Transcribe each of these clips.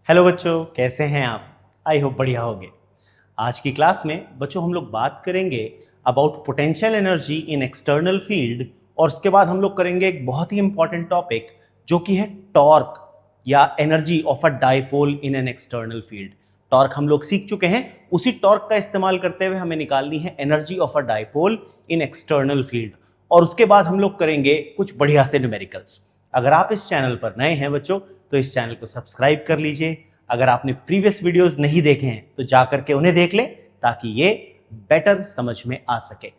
Hello बच्चों, कैसे हैं आप? आई होप बढ़िया होंगे। आज की क्लास में बच्चों हम लोग बात करेंगे about potential energy in external field और उसके बाद हम लोग करेंगे एक बहुत ही इंपॉर्टेंट टॉपिक जो कि है टॉर्क या energy of a dipole in an external field. Torque हम लोग सीख चुके हैं, उसी टॉर्क का इस्तेमाल करते हुए हमें निकालनी है energy of a dipole in external field और उसके बाद हम लोग करेंगे कुछ बढ़िया से न्यूमेरिकल्स। अगर आप इस चैनल पर नए हैं बच्चों तो इस चैनल को सब्सक्राइब कर लीजिए। अगर आपने प्रीवियस वीडियोस नहीं देखे हैं तो जाकर के उन्हें देख लें ताकि ये बेटर समझ में आ सके।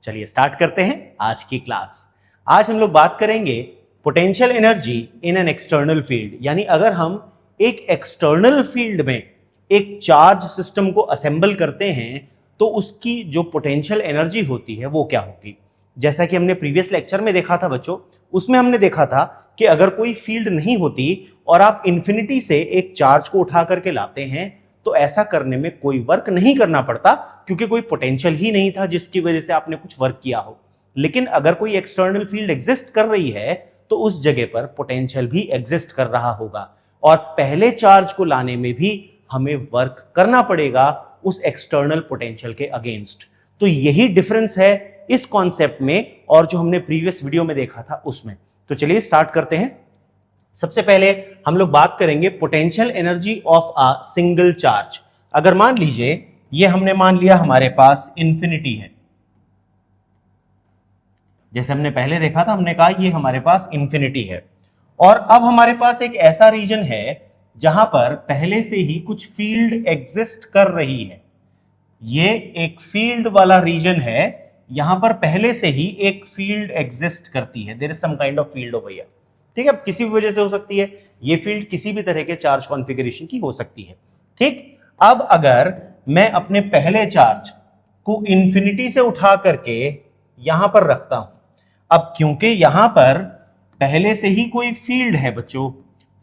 चलिए स्टार्ट करते हैं आज की क्लास। आज हम लोग बात करेंगे potential energy in an external field, यानी अगर हम एक एक्सटर्नल फील्ड में एक चार्ज सिस्टम को असेंबल करते हैं तो उसकी जो पोटेंशियल एनर्जी होती है वो क्या होगी। जैसा कि हमने प्रीवियस लेक्चर में देखा था बच्चों, उसमें हमने देखा था कि अगर कोई फील्ड नहीं होती और आप इन्फिनिटी से एक चार्ज को उठा करके लाते हैं तो ऐसा करने में कोई वर्क नहीं करना पड़ता क्योंकि कोई पोटेंशियल ही नहीं था जिसकी वजह से आपने कुछ वर्क किया हो। लेकिन अगर कोई एक्सटर्नल फील्ड एग्जिस्ट कर रही है तो उस जगह पर पोटेंशियल भी एग्जिस्ट कर रहा होगा और पहले चार्ज को लाने में भी हमें वर्क करना पड़ेगा उस एक्सटर्नल पोटेंशियल के अगेंस्ट। तो यही डिफरेंस है इस कॉन्सेप्ट में और जो हमने प्रीवियस वीडियो में देखा था उसमें। तो चलिए स्टार्ट करते हैं। सबसे पहले हम लोग बात करेंगे potential energy of a single charge. अगर मान लीजिए ये हमने मान लिया हमारे पास इंफिनिटी है, जैसे हमने पहले देखा था, हमने कहा ये हमारे पास इंफिनिटी है और अब हमारे पास एक ऐसा रीजन है जहां पर पहले से ही कुछ फील्ड एग्जिस्ट कर रही है। ये एक फील्ड वाला रीजन है, यहां पर पहले से ही एक फील्ड एग्जिस्ट करती है। There is some kind of field over here. ठीक है, किसी भी वजह से हो सकती है, ये फील्ड किसी भी तरह के चार्ज कॉन्फ़िगरेशन की हो सकती है। ठीक, अब अगर मैं अपने पहले चार्ज को इंफिनिटी से उठा करके यहां पर रखता हूं, अब क्योंकि यहां पर पहले से ही कोई फील्ड है बच्चों,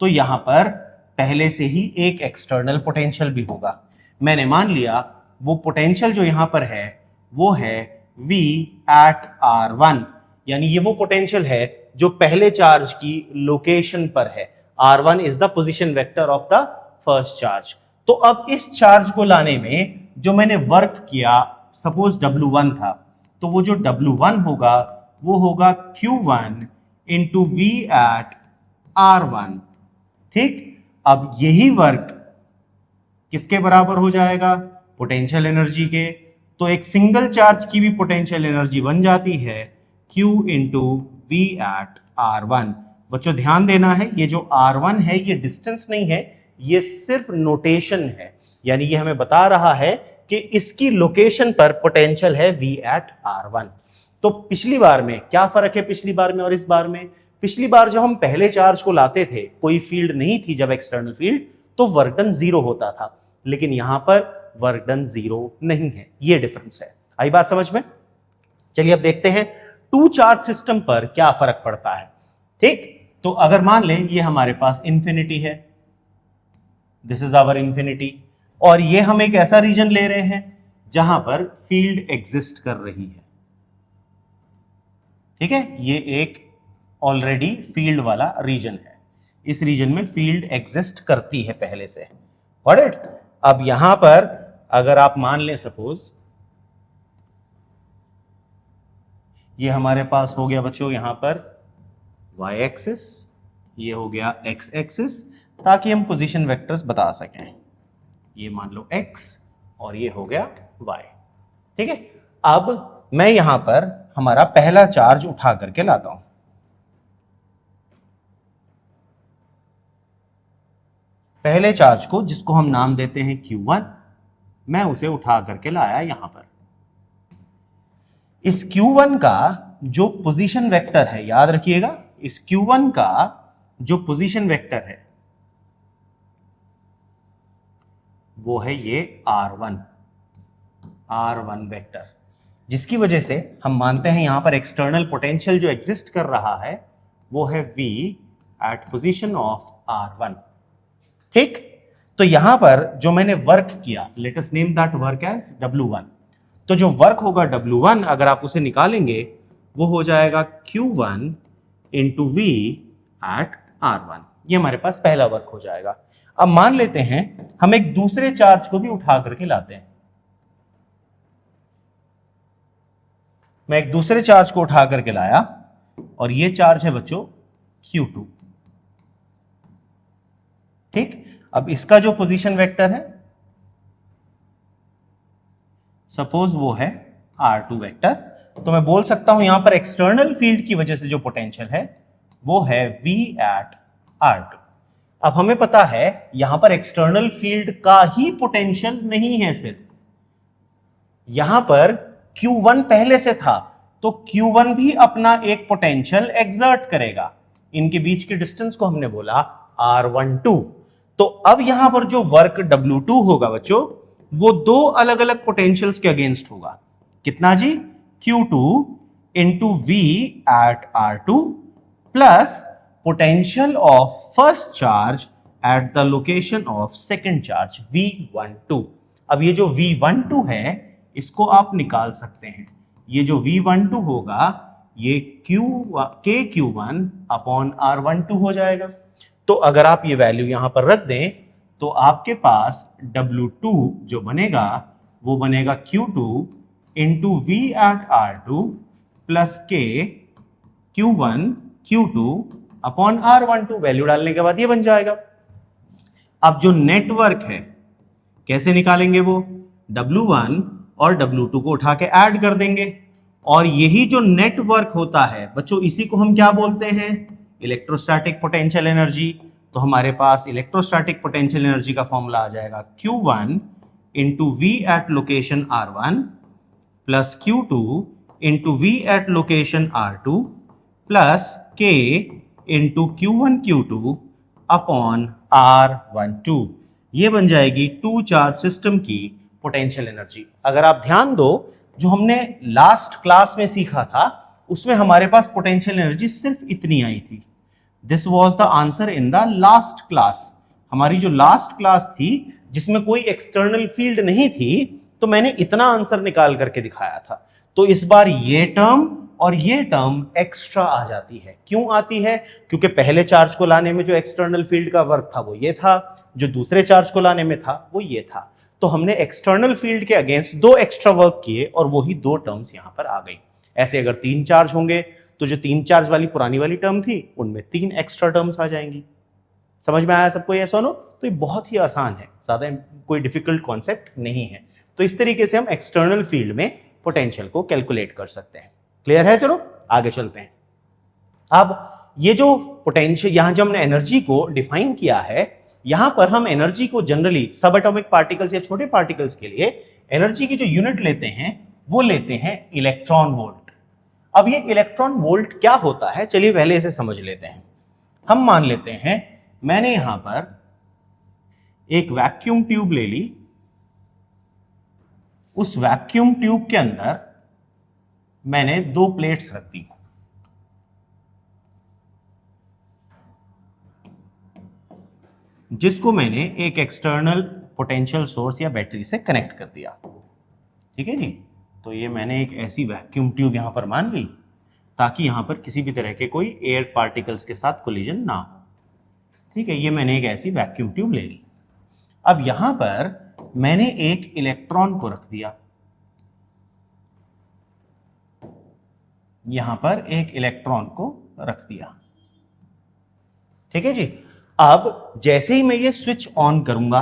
तो यहां पर पहले से ही एक एक्सटर्नल पोटेंशियल भी होगा। मैंने मान लिया वो पोटेंशियल जो यहां पर है वो है V at R1, यानी ये वो पोटेंशियल है जो पहले चार्ज की लोकेशन पर है। R1 is the position vector of the first charge. तो अब इस चार्ज को लाने में जो मैंने वर्क किया, सपोज W1 था, तो वो जो W1 होगा वो होगा Q1 into V at R1। ठीक, अब यही वर्क किसके बराबर हो जाएगा? पोटेंशियल एनर्जी के। तो एक सिंगल चार्ज की भी पोटेंशियल एनर्जी बन जाती है Q into we eight R1। बच्चों ध्यान देना है, ये जो R1 है ये डिस्टेंस नहीं है, ये सिर्फ नोटेशन है, यानी ये हमें बता रहा है कि इसकी लोकेशन पर पोटेंशियल है V एट R1। तो पिछली बार में क्या फर्क है, पिछली बार में और इस बार में? पिछली बार जब हम पहले चार्ज को लाते थे, कोई फील्ड नहीं थी जब एक्सटर्नल फील्ड, तो वर्क डन 0 होता था, लेकिन यहां पर वर्क डन 0 नहीं है। ये डिफरेंस है। आई बात समझ में? चलिए अब देखते हैं टू चार्ज सिस्टम पर क्या फर्क पड़ता है। ठीक, तो अगर मान लें ये हमारे पास इंफिनिटी है, दिस इज आवर इंफिनिटी, और ये हम एक ऐसा रीजन ले रहे हैं जहां पर फील्ड एग्जिस्ट कर रही है। ठीक है, ये एक ऑलरेडी फील्ड वाला रीजन है, इस रीजन में फील्ड एग्जिस्ट करती है पहले से। Got it? अब यहां पर अगर आप मान लें सपोज ये हमारे पास हो गया बच्चों यहां पर y एक्सिस, ये हो गया x एक्सिस, ताकि हम पोजीशन वेक्टर्स बता सकें। ये मान लो x और ये हो गया y। ठीक है, अब मैं यहां पर हमारा पहला चार्ज उठा करके लाता हूं। पहले चार्ज को, जिसको हम नाम देते हैं Q1, मैं उसे उठा करके लाया यहां पर। इस Q1 का जो पोजीशन वेक्टर है, याद रखिएगा, इस Q1 का जो पोजीशन वेक्टर है वो है ये R1 वेक्टर, जिसकी वजह से हम मानते हैं यहां पर एक्सटर्नल पोटेंशियल जो एग्जिस्ट कर रहा है वो है V eight position of R1। ठीक, तो यहां पर जो मैंने वर्क किया, let us name that work as W1, तो जो वर्क होगा W1 अगर आप उसे निकालेंगे वो हो जाएगा Q1 into V eight R1। ये हमारे पास पहला वर्क हो जाएगा। अब मान लेते हैं हम एक दूसरे चार्ज को भी उठा करके लाते हैं। मैं एक दूसरे चार्ज को उठा करके लाया और ये चार्ज है बच्चों Q2। ठीक, अब इसका जो पोजीशन वेक्टर है सपोज वो है R2 वेक्टर, तो मैं बोल सकता हूं यहां पर एक्सटर्नल फील्ड की वजह से जो पोटेंशियल है वो है V at R2। अब हमें पता है यहां पर एक्सटर्नल फील्ड का ही पोटेंशियल नहीं है, सिर्फ यहां पर Q1 पहले से था, तो Q1 भी अपना एक पोटेंशियल एक्सर्ट करेगा। इनके बीच के डिस्टेंस को हमने बोला R12। तो अब यहां पर जो वर्क W2 होगा बच्चों, वो दो अलग अलग पोटेंशियल्स के अगेंस्ट होगा। कितना जी? Q2 into V at R2 plus potential of first charge at the location of second charge V12। अब ये जो V12 है इसको आप निकाल सकते हैं। ये जो V12 होगा ये KQ1 अपॉन R12 हो जाएगा। तो अगर आप ये वैल्यू यहां पर रख दें तो आपके पास W2 जो बनेगा वो बनेगा Q2 into V at R2 plus K Q1 Q2 upon R12। Value डालने के बाद ये बन जाएगा। अब जो नेटवर्क है कैसे निकालेंगे? वो W1 और W2 को उठा के ऐड कर देंगे, और यही जो नेटवर्क होता है बच्चों इसी को हम क्या बोलते हैं? Electrostatic potential energy. तो हमारे पास इलेक्ट्रोस्टैटिक पोटेंशियल एनर्जी का फॉर्मूला आ जाएगा Q1 into V at location R1 plus Q2 into V at location R2 plus K into Q1 Q2 upon R12। ये बन जाएगी टू चार्ज सिस्टम की पोटेंशियल एनर्जी। अगर आप ध्यान दो, जो हमने लास्ट क्लास में सीखा था उसमें हमारे पास पोटेंशियल एनर्जी सिर्फ इतनी आई थी। This was the answer in the last class. हमारी जो लास्ट क्लास थी जिसमें कोई एक्सटर्नल फील्ड नहीं थी, तो मैंने इतना आंसर निकाल करके दिखाया था। तो इस बार ये टर्म और ये टर्म एक्स्ट्रा आ जाती है। क्यों आती है? क्योंकि पहले चार्ज को लाने में जो एक्सटर्नल फील्ड का वर्क था वो ये था, जो दूसरे चार्ज को लाने में था वो ये था। तो हमने एक्सटर्नल फील्ड के अगेंस्ट दो एक्स्ट्रा वर्क किए और वही दो टर्म्स यहां पर आ गई। ऐसे अगर तीन चार्ज होंगे तो जो तीन चार्ज वाली पुरानी वाली टर्म थी उनमें तीन एक्स्ट्रा टर्म्स आ जाएंगी। समझ में आया सबको? ये सुनो, तो ये बहुत ही आसान है, ज्यादा कोई डिफिकल्ट कॉन्सेप्ट नहीं है। तो इस तरीके से हम एक्सटर्नल फील्ड में पोटेंशियल को कैलकुलेट कर सकते हैं। क्लियर है? चलो आगे चलते हैं। अब ये जो पोटेंशियल, यहां जो हमने एनर्जी को डिफाइन किया है, यहां पर हम एनर्जी को जनरली सब एटॉमिक पार्टिकल्स या छोटे पार्टिकल्स के लिए एनर्जी की जो यूनिट लेते हैं वो लेते हैं इलेक्ट्रॉन वोल्ट। अब ये इलेक्ट्रॉन वोल्ट क्या होता है, चलिए पहले इसे समझ लेते हैं। हम मान लेते हैं मैंने यहां पर एक वैक्यूम ट्यूब ले ली, उस वैक्यूम ट्यूब के अंदर मैंने दो प्लेट्स रख दी। जिसको मैंने एक एक्सटर्नल पोटेंशियल सोर्स या बैटरी से कनेक्ट कर दिया। ठीक है जी? तो ये मैंने एक ऐसी वैक्यूम ट्यूब यहां पर मान ली ताकि यहां पर किसी भी तरह के कोई एयर पार्टिकल्स के साथ कोलिजन ना हो। ठीक है, ये मैंने एक ऐसी वैक्यूम ट्यूब ले ली। अब यहां पर मैंने एक इलेक्ट्रॉन को रख दिया, यहां पर एक इलेक्ट्रॉन को रख दिया। ठीक है जी? अब जैसे ही मैं ये स्विच ऑन करूंगा,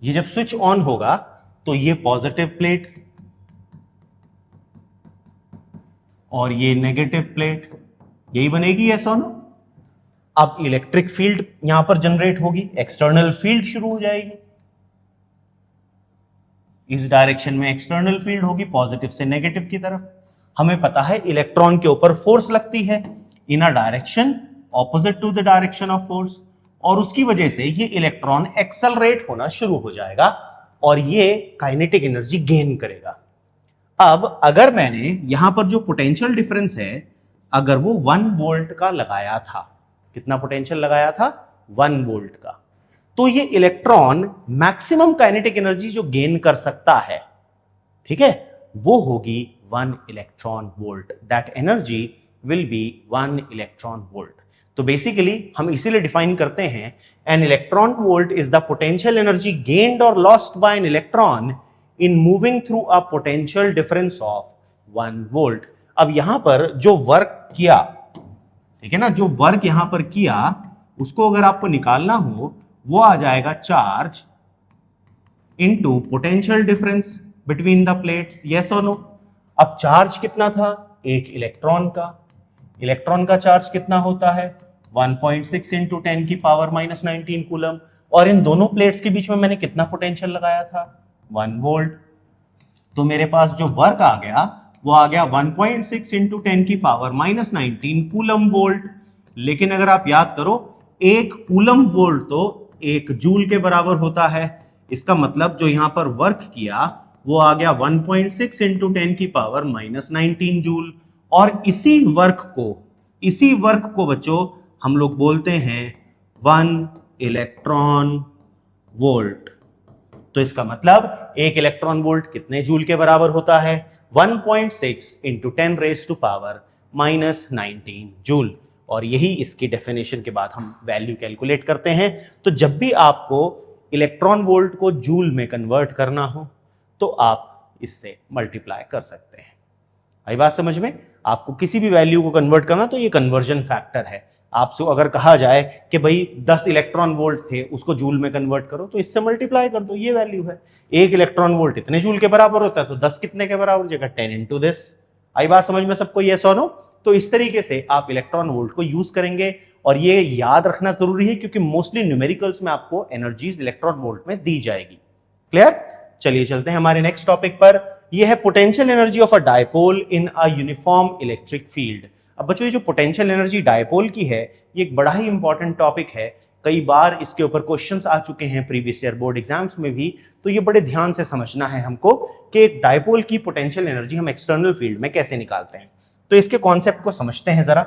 ये जब स्विच ऑन होगा तो ये पॉजिटिव प्लेट और ये नेगेटिव प्लेट यही बनेगी, ऐसा ना? अब इलेक्ट्रिक फील्ड यहां पर जनरेट होगी, एक्सटर्नल फील्ड शुरू हो जाएगी। इस डायरेक्शन में एक्सटर्नल फील्ड होगी पॉजिटिव से नेगेटिव की तरफ। हमें पता है इलेक्ट्रॉन के ऊपर फोर्स लगती है in a direction opposite to the direction of force, और उसकी वजह से ये इलेक्ट्रॉन एक्सेलरेट होना शुरू हो जाएगा और ये काइनेटिक एनर्जी गेन करेगा। अब अगर मैंने यहां पर जो पोटेंशियल डिफरेंस है अगर वो 1 वोल्ट का लगाया था, कितना पोटेंशियल लगाया था? 1 वोल्ट का, तो ये इलेक्ट्रॉन मैक्सिमम काइनेटिक एनर्जी जो गेन कर सकता है, ठीक है, वो होगी 1 electron volt. That energy will be 1 electron volt. तो बेसिकली हम इसीलिए डिफाइन करते हैं an electron volt is the potential energy gained or lost by an electron in moving through a potential difference of 1 volt. अब यहां पर जो work किया, ठीक है ना, जो वर्क यहां पर किया उसको अगर आपको निकालना हो वो आ जाएगा charge into potential difference between the plates. Yes और नो? अब चार्ज कितना था? एक इलेक्ट्रॉन का. इलेक्ट्रॉन का चार्ज कितना होता है? 1.6 इंटू 10 की पावर माइनस 19 कूलम. और इन दोनों प्लेट्स के बीच में मैंने कितना पोटेंशियल लगाया था? 1 वोल्ट. तो मेरे पास जो वर्क आ गया वो आ गया 1.6 इंटू 10 की पावर माइनस 19 कूलम वोल्ट. लेकिन अगर आप याद करो, एक कूलम वोल्ट तो एक जूल के बराबर होता है. इसका मतलब जो यहां पर वर्क किया वो आ गया 1.6 इंटू 10 की पावर माइनस 19 जूल. और इसी वर्क को बच्चों हम लोग बोलते हैं 1 इलेक्ट्रॉन वोल्ट. तो इसका मतलब एक इलेक्ट्रॉन वोल्ट कितने जूल के बराबर होता है? 1.6 into 10 raise to power minus 19 joule. और यही इसकी डेफिनेशन के बाद हम वैल्यू कैलकुलेट करते हैं. तो जब भी आपको इलेक्ट्रॉन वोल्ट को जूल में कन्वर्ट करना हो तो आप इससे मल्टीप्लाई कर सकते हैं. आई बात समझ में? आपको किसी भी वैल्यू को कन्वर्ट करना तो ये कन्वर्जन फैक्टर है. आपसे अगर कहा जाए कि भाई 10 इलेक्ट्रॉन वोल्ट थे उसको जूल में कन्वर्ट करो तो इससे मल्टीप्लाई कर दो, ये वैल्यू है. एक इलेक्ट्रॉन वोल्ट इतने जूल के बराबर होता है तो 10 कितने के बराबर हो जाएगा? 10 इंटू दिस. आई बात समझ में सबको? ये सोनो. तो इस तरीके से आप इलेक्ट्रॉन वोल्ट को यूज करेंगे. और ये याद रखना जरूरी है क्योंकि मोस्टली न्यूमेरिकल्स में आपको एनर्जीज इलेक्ट्रॉन वोल्ट में दी जाएगी. क्लियर? चलिए चलते हैं हमारे नेक्स्ट टॉपिक पर. यह है potential energy of a dipole in a uniform electric field. अब बच्चों ये जो पोटेंशियल एनर्जी डायपोल की है ये एक बड़ा ही इंपॉर्टेंट टॉपिक है. कई बार इसके ऊपर क्वेश्चंस आ चुके हैं प्रीवियस ईयर बोर्ड एग्जाम्स में भी. तो ये बड़े ध्यान से समझना है हमको कि एक डायपोल की पोटेंशियल एनर्जी हम एक्सटर्नल फील्ड में कैसे निकालते हैं. तो इसके कॉन्सेप्ट को समझते हैं जरा.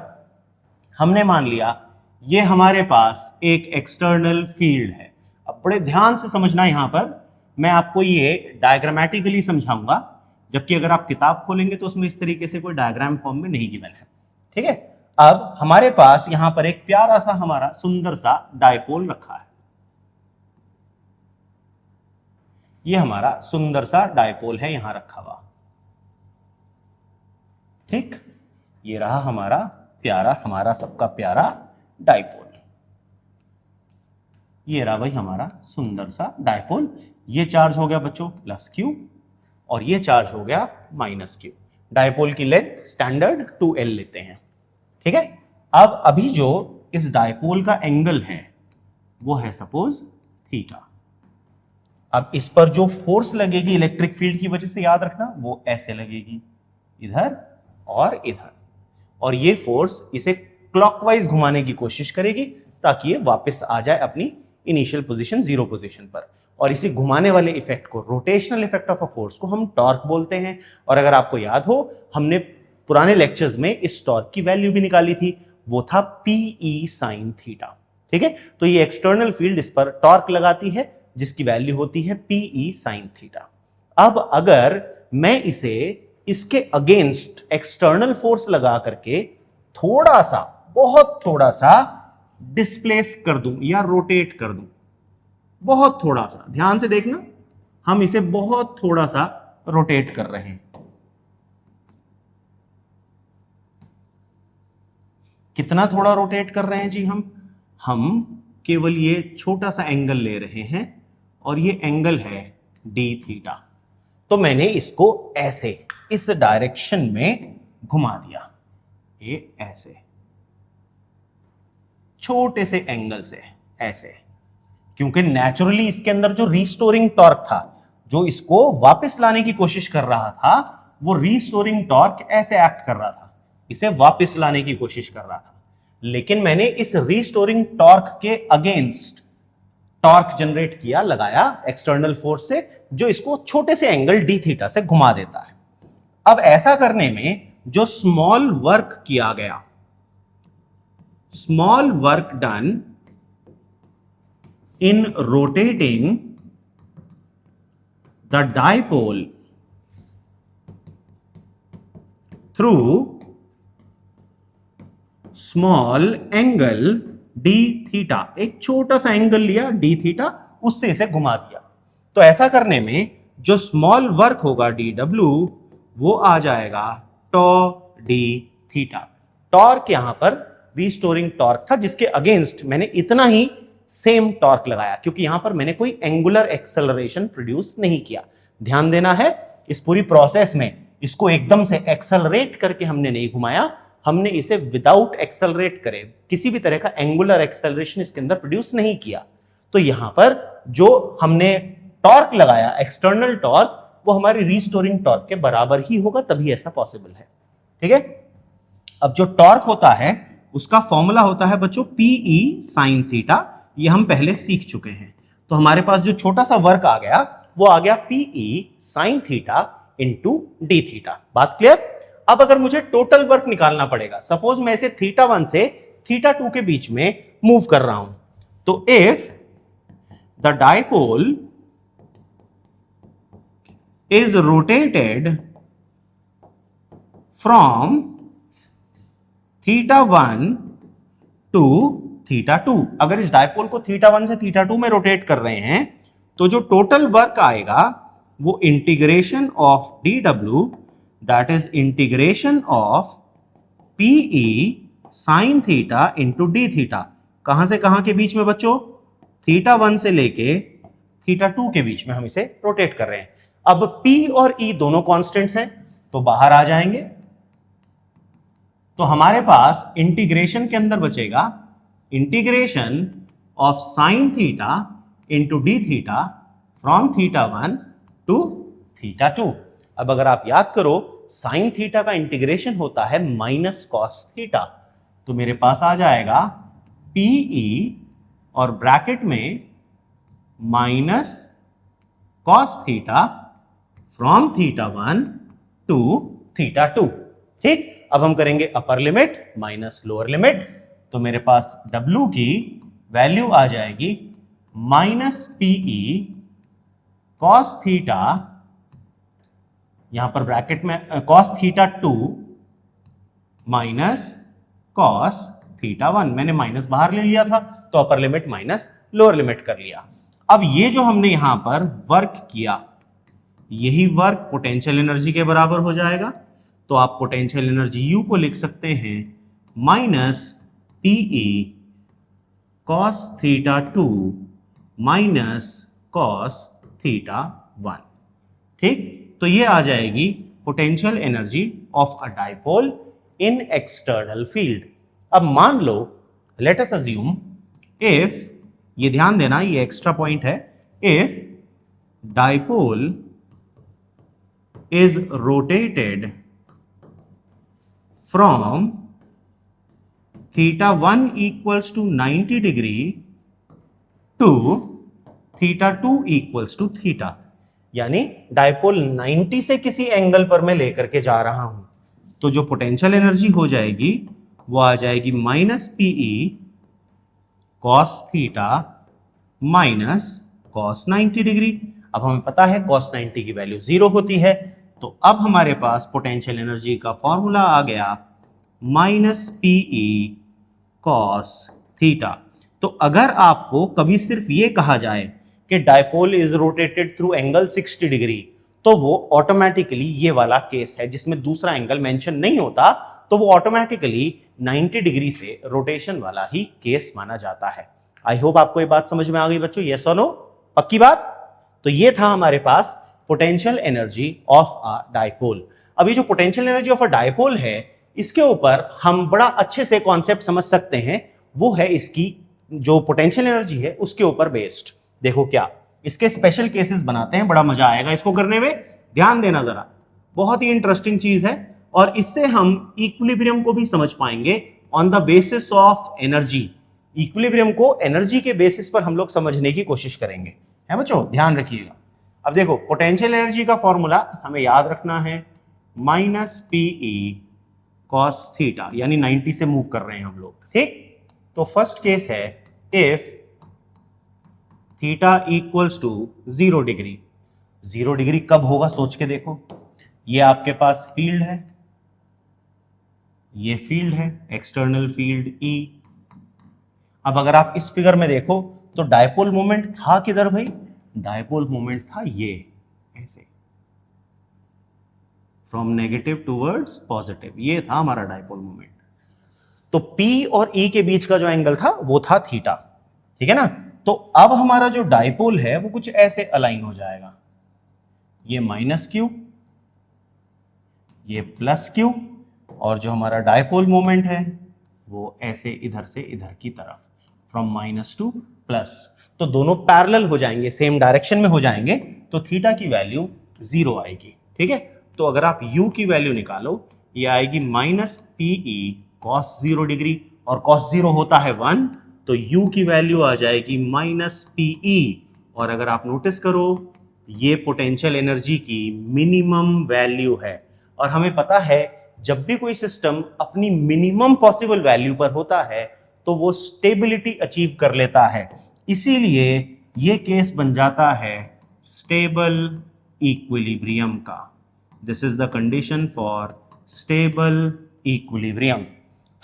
हमने मान लिया ये हमारे पास एक एक्सटर्नल फील्ड है. अब बड़े ध्यान से समझना, यहां पर मैं आपको ये डायग्रामेटिकली समझाऊंगा, जबकि अगर आप किताब खोलेंगे तो उसमें इस तरीके से कोई डायग्राम फॉर्म में नहीं गिवन है. ठीक है? अब हमारे पास यहां पर एक प्यारा सा हमारा सुंदर सा डायपोल रखा है. ये हमारा सुंदर सा डायपोल है यहां रखा हुआ. ठीक, ये रहा हमारा प्यारा, हमारा सबका प्यारा डायपोल. ये रहा भाई हमारा सुंदर सा डायपोल. ये चार्ज हो गया बच्चों प्लस क्यू और ये चार्ज हो गया माइनस क्यू. डायपोल की लेंथ स्टैंडर्ड 2L लेते हैं. ठीक है? अब अभी जो इस डायपोल का एंगल है वो है सपोज थीटा. अब इस पर जो फोर्स लगेगी इलेक्ट्रिक फील्ड की वजह से, याद रखना, वो ऐसे लगेगी, इधर और इधर. और ये फोर्स इसे क्लॉकवाइज घुमाने की कोशिश करेगी ताकि ये वापस आ जाए अपनी इनिशियल पोजीशन, जीरो पोजीशन पर. और इसी घुमाने वाले इफेक्ट को, rotational effect of a force को हम टॉर्क बोलते हैं. और अगर आपको याद हो, हमने पुराने लेक्चर्स में इस टॉर्क की वैल्यू भी निकाली थी, वो था PE sin थीटा. ठीक है? तो ये एक्सटर्नल फील्ड इस पर टॉर्क लगाती है जिसकी वैल्यू होती है PE sin थीटा. अब अगर मैं इसे इसके अगेंस्ट एक्सटर्नल फोर्स लगा करके थोड़ा सा, बहुत थोड़ा सा डिस्प्लेस कर दूं या रोटेट कर दूं, बहुत थोड़ा सा, ध्यान से देखना, हम इसे बहुत थोड़ा सा रोटेट कर रहे हैं. कितना थोड़ा रोटेट कर रहे हैं जी? हम केवल ये छोटा सा एंगल ले रहे हैं और ये एंगल है d थीटा. तो मैंने इसको ऐसे इस डायरेक्शन में घुमा दिया, ये ऐसे छोटे से एंगल से ऐसे, क्योंकि नेचुरली इसके अंदर जो रीस्टोरिंग टॉर्क था, जो इसको वापस लाने की कोशिश कर रहा था, वो रीस्टोरिंग टॉर्क ऐसे एक्ट कर रहा था, इसे वापस लाने की कोशिश कर रहा था. लेकिन मैंने इस रीस्टोरिंग टॉर्क के अगेंस्ट टॉर्क जनरेट किया, लगाया एक्सटर्नल फोर्स से, जो इसको छोटे से एंगल डी थीटा से घुमा देता है. अब ऐसा करने में जो स्मॉल वर्क किया गया, small work done in rotating the dipole through small angle D theta, एक छोटा सा एंगल लिया डी थीटा, उससे इसे घुमा दिया। तो ऐसा करने में जो स्मॉल वर्क होगा डी डब्ल्यू, वो आ जाएगा टॉ डी थीटा। टॉर्क यहां पर रीस्टोरिंग टॉर्क था, जिसके अगेंस्ट मैंने इतना ही सेम टॉर्क लगाया, क्योंकि यहां पर मैंने कोई एंगुलर एक्सेलरेशन प्रोड्यूस नहीं किया। ध्यान देना है, इस पूरी प्रोसेस में इसको एकदम से एक्सेलरेट करके हमने नहीं घुमाया, हमने इसे विदाउट एक्सेलरेट करे किसी भी तरह का एंगुलर एक्सेलरेशन इसके अंदर प्रोड्यूस नहीं किया। तो यहां पर जो हमने टॉर्क लगाया, एक्सटर्नल टॉर्क, वो हमारी रीस्टोरिंग टॉर्क के बराबर ही होगा, तभी ऐसा पॉसिबल है। ठीक है, अब जो टॉर्क होता है उसका फॉर्मूला होता है बच्चों पीई साइन थीटा, ये हम पहले सीख चुके हैं। तो हमारे पास जो छोटा सा वर्क आ गया वो आ गया p E sin theta into d theta. बात क्लियर? अब अगर मुझे टोटल वर्क निकालना पड़ेगा, सपोज मैं इसे थीटा 1 से थीटा 2 के बीच में मूव कर रहा हूं, तो if the dipole is rotated from theta 1 to theta 2, अगर इस डायपोल को थीटा 1 से थीटा 2 में रोटेट कर रहे हैं, तो जो टोटल वर्क आएगा वो integration of d W, that is integration of p E sin theta into d theta. कहां से कहां के बीच में बच्चों? थीटा 1 से लेके थीटा 2 के बीच में हम इसे रोटेट कर रहे हैं। अब P और E दोनों कांस्टेंट्स हैं, तो बाहर आ जाएंगे। तो हमारे पास इंटीग्रेशन के अंदर बचेगा integration of sine theta into d theta from theta 1 to theta 2। अब अगर आप याद करो, साइन थीटा का इंटीग्रेशन होता है माइनस कॉस थीटा, तो मेरे पास आ जाएगा PE और ब्रैकेट में minus cos theta from theta 1 to theta 2। ठीक, अब हम करेंगे upper limit minus lower limit, तो मेरे पास W की वैल्यू आ जाएगी माइनस PE कॉस थीटा, यहां पर ब्रैकेट में cos theta 2 minus cos theta 1, मैंने माइनस बाहर ले लिया था, तो अपर लिमिट माइनस लोअर लिमिट कर लिया। अब ये जो हमने यहां पर वर्क किया, यही वर्क पोटेंशियल एनर्जी के बराबर हो जाएगा। तो आप पोटेंशियल एनर्जी U को लिख सकते हैं minus PE cos theta 2 minus cos theta 1। ठीक, तो ये आ जाएगी potential energy of a dipole in external field. अब मान लो, लेट अस अज्यूम, इफ, ये ध्यान देना ये एक्स्ट्रा पॉइंट है, if dipole is rotated from theta 1 equals to 90 degree to theta 2 equals to theta, यानी डायपोल 90 से किसी एंगल पर मैं लेकर के जा रहा हूं, तो जो पोटेंशियल एनर्जी हो जाएगी वो आ जाएगी minus PE cos theta minus cos 90 degree. अब हमें पता है cos 90 की वैल्यू 0 होती है, तो अब हमारे पास पोटेंशियल एनर्जी का फॉर्मूला आ गया माइनस PE cos थीटा। तो अगर आपको कभी सिर्फ ये कहा जाए कि dipole is rotated through angle 60 degree, तो वो ऑटोमेटिकली ये वाला केस है जिसमें दूसरा एंगल मेंशन नहीं होता, तो वो ऑटोमेटिकली 90 डिग्री से रोटेशन वाला ही केस माना जाता है। आई होप आपको ये बात समझ में आ गई बच्चों, यस और नो? पक्की बात? तो ये था हमारे पास potential energy of a dipole. अभी जो potential energy of a dipole है, इसके ऊपर हम बड़ा अच्छे से कॉन्सेप्ट समझ सकते हैं, वो है इसकी जो पोटेंशियल एनर्जी है उसके ऊपर बेस्ड। देखो क्या, इसके स्पेशल केसेस बनाते हैं, बड़ा मजा आएगा इसको करने में, ध्यान देना जरा, बहुत ही इंटरेस्टिंग चीज है, और इससे हम इक्विलिब्रियम को भी समझ पाएंगे on the basis of energy. Equilibrium को एनर्जी के बेसिस पर हम लोग समझने की कोशिश करेंगे, है बच्चों, ध्यान रखिएगा। अब देखो, पोटेंशियल एनर्जी का फॉर्मूला हमें याद रखना है माइनस PE cos थीटा, यानी 90 से मूव कर रहे हैं हम लोग। ठीक, तो फर्स्ट केस है if theta equals to 0 degree. 0 degree कब होगा सोच के देखो, ये आपके पास फील्ड है, ये फील्ड है, एक्सटर्नल फील्ड E। अब अगर आप इस फिगर में देखो तो डायपोल मोमेंट था किधर भाई? डायपोल मोमेंट था ये ऐसे, फ्रॉम नेगेटिव टूवर्ड्स पॉजिटिव, ये था हमारा डायपोल मोमेंट। तो P और E के बीच का जो एंगल था वो था थीटा, ठीक है ना। तो अब हमारा जो डायपोल है वो कुछ ऐसे अलाइन हो जाएगा, ये माइनस क्यू, ये प्लस क्यू, और जो हमारा डायपोल मोमेंट है वो ऐसे इधर से इधर की तरफ, फ्रॉम माइनस टू प्लस। तो दोनों पैरेलल हो जाएंगे, सेम डायरेक्शन में हो जाएंगे, तो थीटा की वैल्यू 0 आएगी, ठीक है। तो अगर आप u की वैल्यू निकालो, ये आएगी माइनस पीई कॉस 0 डिग्री, और कॉस 0 होता है 1, तो u की वैल्यू आ जाएगी माइनस पीई। और अगर आप नोटिस करो, ये पोटेंशियल एनर्जी की मिनिमम वैल्यू है, और हमें पता है जब भी कोई सिस्टम अपनी मिनिमम पॉसिबल वैल्यू पर होता है तो वो स्टेबिलिटी अचीव कर लेता है, इसीलिए ये केस बन जाता है स्टेबल इक्विलिब्रियम का। This is the condition for stable equilibrium.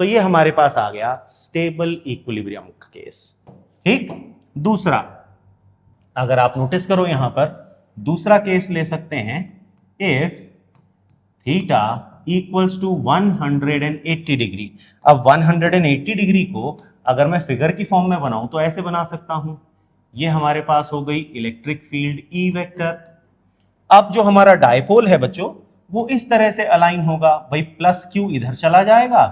तो ये हमारे पास आ गया स्टेबल इक्विलिब्रियम का केस, ठीक। दूसरा, अगर आप नोटिस करो यहां पर दूसरा केस ले सकते हैं, if theta equals to 180 degree. अब 180 डिग्री को अगर मैं फिगर की फॉर्म में बनाऊं तो ऐसे बना सकता हूं, ये हमारे पास हो गई इलेक्ट्रिक फील्ड E वेक्टर। अब जो हमारा डायपोल है बच्चों वो इस तरह से अलाइन होगा, भाई प्लस क्यू इधर चला जाएगा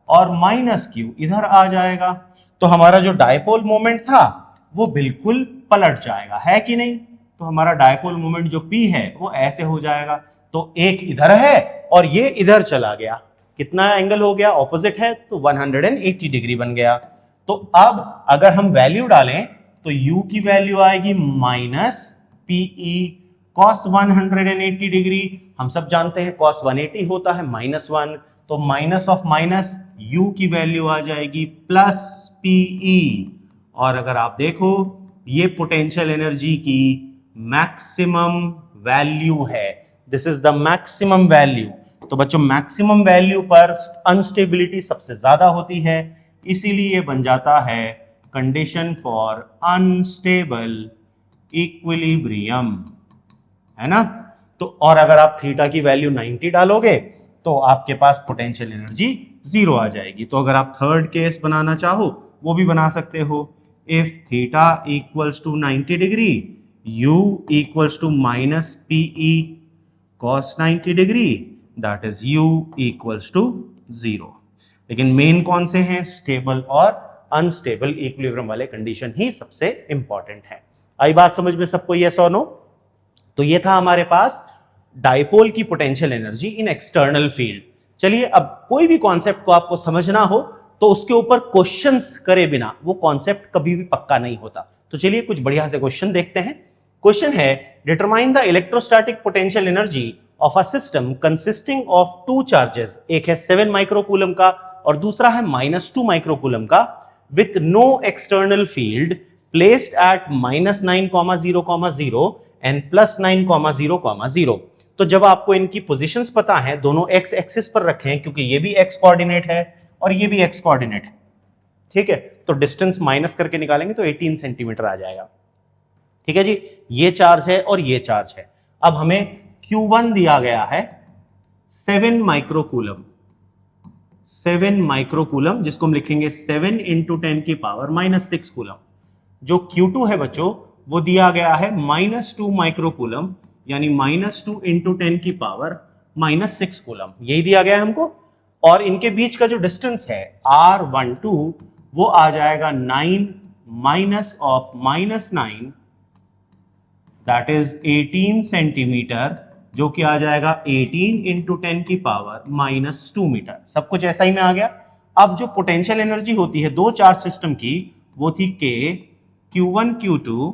और माइनस क्यू इधर आ जाएगा, तो हमारा जो डायपोल मोमेंट था वो बिल्कुल पलट जाएगा, है कि नहीं। तो हमारा डायपोल मोमेंट जो P है वो ऐसे हो जाएगा, तो एक इधर है और ये इधर चला गया, कितना एंगल हो गया, ऑपोजिट है, तो 180 डिग्री बन गया। तो अब अगर हम वैल्यू डालें तो u की वैल्यू आएगी माइनस पीई कॉस 180 डिग्री। हम सब जानते हैं कॉस 180 होता है -1, तो माइनस ऑफ माइनस u की वैल्यू आ जाएगी प्लस पीई। और अगर आप देखो ये पोटेंशियल एनर्जी की मैक्सिमम वैल्यू है, this is the maximum value. तो बच्चों मैक्सिमम वैल्यू पर अनस्टेबिलिटी सबसे ज्यादा होती है, इसीलिए बन जाता है कंडीशन फॉर अनस्टेबल इक्विलिब्रियम, है ना। तो और अगर आप थीटा की वैल्यू 90 डालोगे तो आपके पास पोटेंशियल एनर्जी 0 आ जाएगी। तो अगर आप थर्ड केस बनाना चाहो वो भी बना सकते हो, if theta equals to 90 degree, u equals to minus PE cos 90 degree, that is u equals to 0। लेकिन मेन कौन से हैं, स्टेबल और अनस्टेबल इक्विलिब्रियम वाले कंडीशन ही सबसे इंपॉर्टेंट है। आई बात समझ में सबको, यस और नो। तो ये था हमारे पास डायपोल की potential energy in external field. चलिए अब कोई भी कॉन्सेप्ट को आपको समझना हो तो उसके ऊपर क्वेश्चंस करे बिना वो कॉन्सेप्ट कभी भी पक्का नहीं होता। तो चलिए कुछ बढ़िया से क्वेश्चन देखते हैं। क्वेश्चन है, determine the electrostatic potential energy of a system consisting of two charges. एक है 7 माइक्रोकूलम का और दूसरा है -2 माइक्रोकूलम का, with no external field placed at -9,0,0 and +9,0,0। तो जब आपको इनकी पोजीशंस पता है, दोनों x एक्सिस पर रखे हैं क्योंकि ये भी x कोऑर्डिनेट है और ये भी x कोऑर्डिनेट है, ठीक है। तो डिस्टेंस माइनस करके निकालेंगे तो 18 सेंटीमीटर आ जाएगा, ठीक है जी। ये चार्ज है और ये चार्ज है। अब हमें Q1 दिया गया है 7 माइक्रोकूलम, 7 माइक्रोकूलम, जिसको हम लिखेंगे 7 इंटू 10 की पावर -6 कूलम। जो Q2 है बच्चों वो दिया गया है -2 माइक्रोकूलम, यानी -2 इंटू 10 की पावर -6 कूलम, यही दिया गया है हमको। और इनके बीच का जो डिस्टेंस है R12 वो आ जाएगा 9 minus of -9, that is 18 centimetre, जो कि आ जाएगा 18 इंटू 10 की पावर -2 मीटर। सब कुछ ऐसा ही में आ गया। अब जो पोटेंशियल एनर्जी होती है दो चार्ज सिस्टम की वो थी K Q1 Q2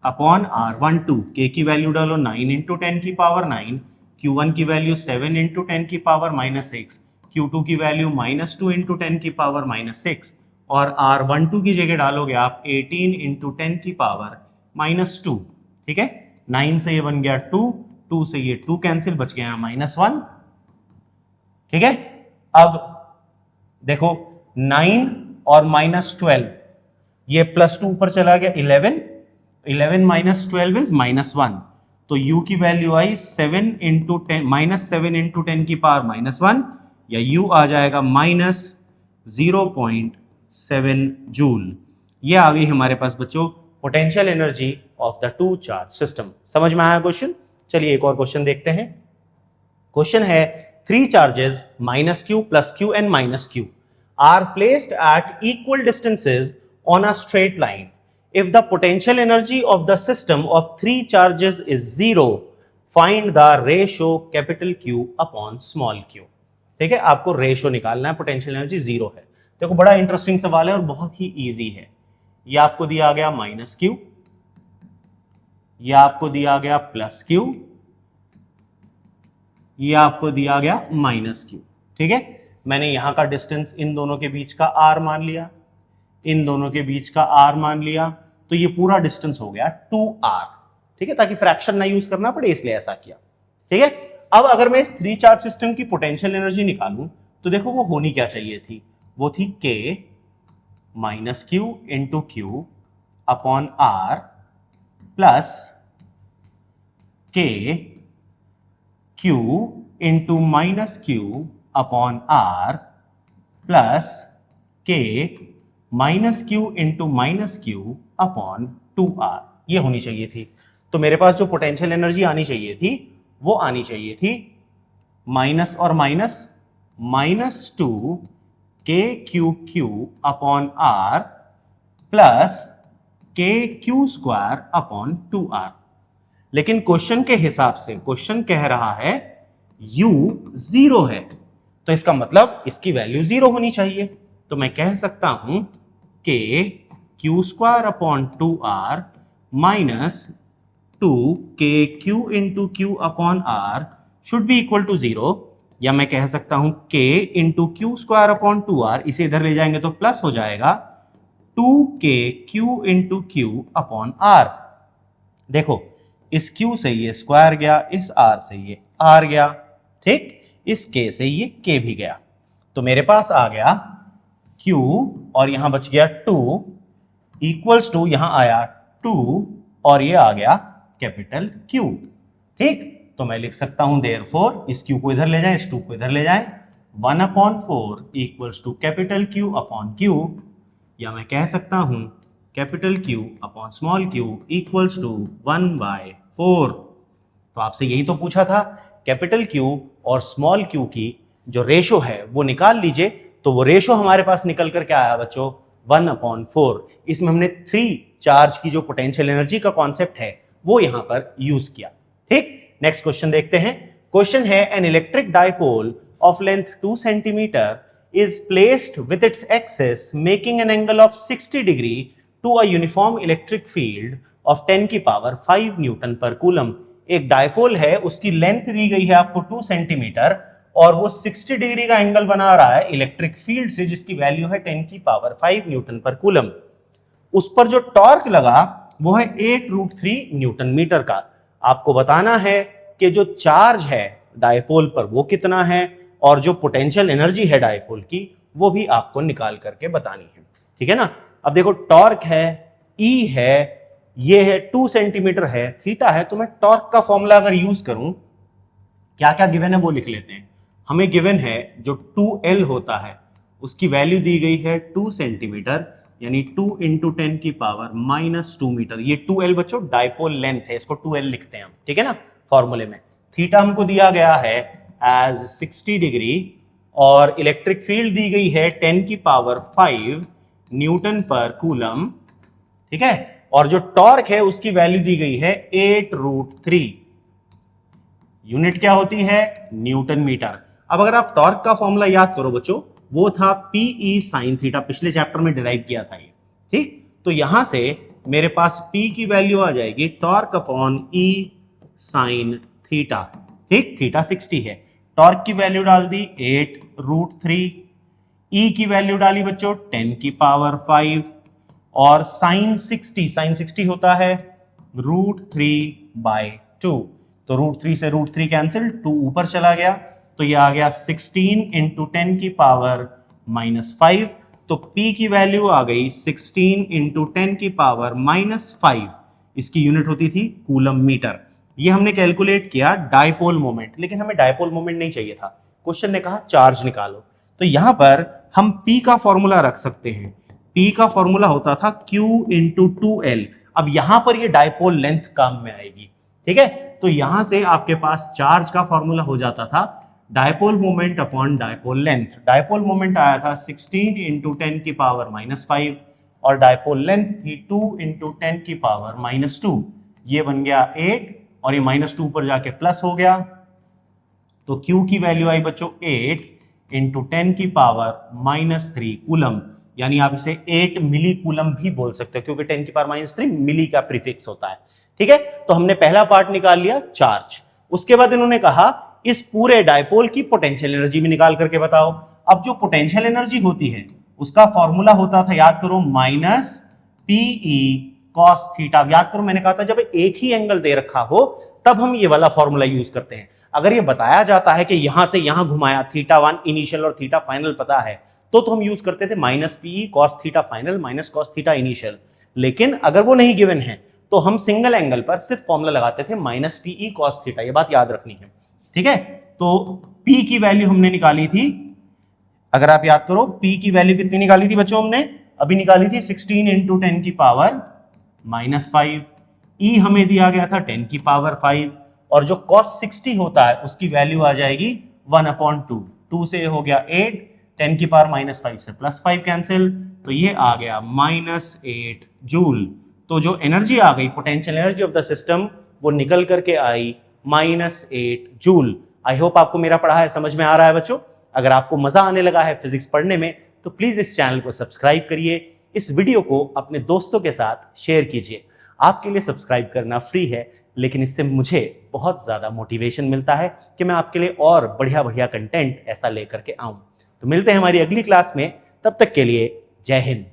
upon R12। K की वैल्यू डालो 9 इंटू 10 की पावर 9, Q1 की वैल्यू 7 इंटू 10 की पावर -6, Q2 की वैल्यू -2 इंटू 10 की पावर -6, और R12 की जगह डालोगे आप 18 इंटू 10 की पावर -2, ठीक है। 9 से ये बन गया 2, 2 से ये 2 कैंसिल, बच गया -1, ठीक है। अब देखो 9 और -12, ये +2 ऊपर चला गया 11, 11 - 12 इज -1, तो u की वैल्यू आई 7 × 10 -7 × 10 की पावर -1, या u आ जाएगा -0.7 जूल। ये आ गई हमारे पास बच्चों potential energy of the two charge system. समझ में आया क्वेश्चन? चलिए एक और क्वेश्चन देखते हैं। क्वेश्चन है 3 charges -q + q and -q are placed at equal distances on a straight line. If the potential energy of the system of 3 charges is 0, find the ratio Q upon q। ठीक है, आपको ratio निकालना है, potential energy 0 है। देखो बड़ा interesting सवाल है और बहुत ही इजी है। ये आपको दिया गया -q, ये आपको दिया गया +q, ये आपको दिया गया -q। ठीक है, मैंने यहां का डिस्टेंस इन दोनों के बीच का r मान लिया, इन दोनों के बीच का r मान लिया, तो ये पूरा डिस्टेंस हो गया 2r। ठीक है, ताकि फ्रैक्शन ना यूज करना पड़े इसलिए ऐसा किया। ठीक है, अब अगर मैं इस 3 चार्ज सिस्टम की पोटेंशियल एनर्जी निकालूं तो देखो वो होनी क्या चाहिए थी, वो थी k -q × q upon r plus k q × -q upon r plus k -q × -q upon 2r, ये होनी चाहिए थी। तो मेरे पास जो पोटेंशियल एनर्जी आनी चाहिए थी वो आनी चाहिए थी माइनस और minus -2 kq upon r plus kq² upon 2r। लेकिन क्वेश्चन के हिसाब से क्वेश्चन कह रहा है u 0 है, तो इसका मतलब इसकी वैल्यू 0 होनी चाहिए। तो मैं कह सकता हूं कि q² upon 2r minus 2 kq × q upon r should be equal to 0, या मैं कह सकता हूं k × q² अपॉन 2r, इसे इधर ले जाएंगे तो प्लस हो जाएगा 2kq × q अपॉन r। देखो इस q से ये स्क्वायर गया, इस r से ये r गया, ठीक, इस k से ये k भी गया, तो मेरे पास आ गया q और यहां बच गया 2 इक्वल्स टू, यहां आया 2 और ये आ गया कैपिटल Q। ठीक, तो मैं लिख सकता हूं देयरफॉर, इस Q को इधर ले जाएं, इस 2 को इधर ले जाएं, 1/4 equals to capital Q upon Q, या मैं कह सकता हूं capital Q upon small q equals to 1/4। तो आपसे यही तो पूछा था, कैपिटल Q और स्मॉल q की जो रेशो है वो निकाल लीजिए। तो वो रेशो हमारे पास निकल कर क्या आया बच्चों, 1/4। इसमें हमने 3 चार्ज की जो पोटेंशियल एनर्जी का कॉन्सेप्ट है वो यहां पर यूज किया। ठीक, नेक्स्ट क्वेश्चन देखते हैं। क्वेश्चन है an electric dipole of length 2 centimetre is placed with its axis making an angle of 60 degree to a uniform electric field of 10 की पावर 5 न्यूटन पर कूलम। एक डायपोल है, उसकी लेंथ दी गई है आपको 2 सेंटीमीटर और वो 60 डिग्री का एंगल बना रहा है इलेक्ट्रिक फील्ड से जिसकी वैल्यू है 10 की पावर 5 न्यूटन पर कूलम। उस पर जो टॉर्क लगा वो है 8√3 न्यूटन मीटर का। आपको बताना है कि जो चार्ज है डायपोल पर वो कितना है और जो पोटेंशियल एनर्जी है डायपोल की वो भी आपको निकाल करके बतानी है। ठीक है ना। अब देखो टॉर्क है, ई है, ये है 2 सेंटीमीटर है, थीटा है, तो मैं टॉर्क का फॉर्मूला अगर यूज करूं, क्या क्या गिवन है वो लिख लेते हैं। हमें गिवन है जो 2L होता है उसकी वैल्यू दी गई है 2 सेंटीमीटर यानी 2 × 10 की पावर -2 मीटर। ये 2L बच्चों डायपोल लेंथ है, इसको 2L लिखते हैं हम, ठीक है ना फॉर्मूले में। थीटा हमको दिया गया है एज 60 डिग्री और इलेक्ट्रिक फील्ड दी गई है 10 की पावर 5 न्यूटन पर कूलम, ठीक है। और जो टॉर्क है उसकी वैल्यू दी गई है 8√3। यूनिट क्या होती है, न्यूटन मीटर। अब अगर आप टॉर्क का फॉर्मूला याद करो बच्चों, वो था PE sin थीटा, पिछले चैप्टर में डिराइव किया था ये, ठीक। तो यहां से मेरे पास P की वैल्यू आ जाएगी torque upon E sin theta, ठीक। थीटा 60 है, टॉर्क की वैल्यू डाल दी 8√3, E की वैल्यू डाली बच्चों 10 की पावर 5 और sin 60 होता है √3/2। तो √3 से √3 कैंसिल, 2 ऊपर चला गया तो ये आ गया 16 × 10 की पावर -5, तो P की वैल्यू आ गई 16 इंटू 10 की पावर -5, इसकी यूनिट होती थी कूलम मीटर। ये हमने कैलकुलेट किया डायपोल मोमेंट, लेकिन हमें डायपोल मोमेंट नहीं चाहिए था, क्वेश्चन ने कहा चार्ज निकालो। तो यहां पर हम P का फॉर्मूला रख सकते हैं। P का फॉर्मूला होता था Q इंटू 2L। अब यहां पर ये डायपोल लेंथ काम में आएगी, ठीक है। तो यहां से आपके पास चार्ज का फॉर्मूला हो जाता था dipole moment upon dipole length. Dipole moment आया था 16 इंटू 10 की पावर -5 और डायपोल लेंथ थी 2 इंटू 10 की पावर -2। ये बन गया 8 और ये -2 पर जाके प्लस हो गया, तो Q की वैल्यू आई बच्चों 8 इंटू 10 की पावर -3 कूलम, यानी आप इसे 8 मिली कूलम भी बोल सकते हो क्योंकि 10 की पावर -3 मिली का प्रीफिक्स होता है, ठीक है। तो हमने पहला पार्ट निकाल लिया चार्ज। उसके बाद इन्होंने कहा इस पूरे डायपोल की पोटेंशियल एनर्जी भी निकाल करके बताओ। अब जो पोटेंशियल एनर्जी होती है उसका फॉर्मूला होता था, याद करो, -PE cos थीटा। याद करो मैंने कहा था जब एक ही एंगल दे रखा हो तब हम ये वाला फॉर्मूला यूज करते हैं। अगर ये बताया जाता है कि यहां से यहां घुमाया, θ1 इनिशियल और θ फाइनल पता है, तो हम यूज करते थे -PE cos theta final minus cos theta initial. लेकिन अगर वो नहीं गिवन है तो हम सिंगल एंगल पर सिर्फ फॉर्मूला लगाते थे -PE cos थीटा। ये बात याद रखनी है, ठीक है। तो P की वैल्यू हमने निकाली थी, अगर आप याद करो P की वैल्यू कितनी निकाली थी बच्चों, हमने अभी निकाली थी 16 इंटू 10 की पावर -5। E हमें दिया गया था 10 की पावर 5 और जो cos 60 होता है उसकी वैल्यू आ जाएगी 1/2। 2 से हो गया 8, 10 की पावर -5 से +5 कैंसिल, तो ये आ गया -8 जूल। तो जो एनर्जी आ गई potential energy of the system वो निकल करके आई -8 जूल। आई होप आपको मेरा पढ़ा है समझ में आ रहा है बच्चों। अगर आपको मजा आने लगा है फिजिक्स पढ़ने में तो प्लीज इस चैनल को सब्सक्राइब करिए, इस वीडियो को अपने दोस्तों के साथ शेयर कीजिए। आपके लिए सब्सक्राइब करना फ्री है, लेकिन इससे मुझे बहुत ज्यादा मोटिवेशन मिलता है कि मैं आपके लिए और बढ़िया बढ़िया कंटेंट ऐसा लेकर के आऊं। तो मिलते हैं हमारी अगली क्लास में, तब तक के लिए जय हिंद।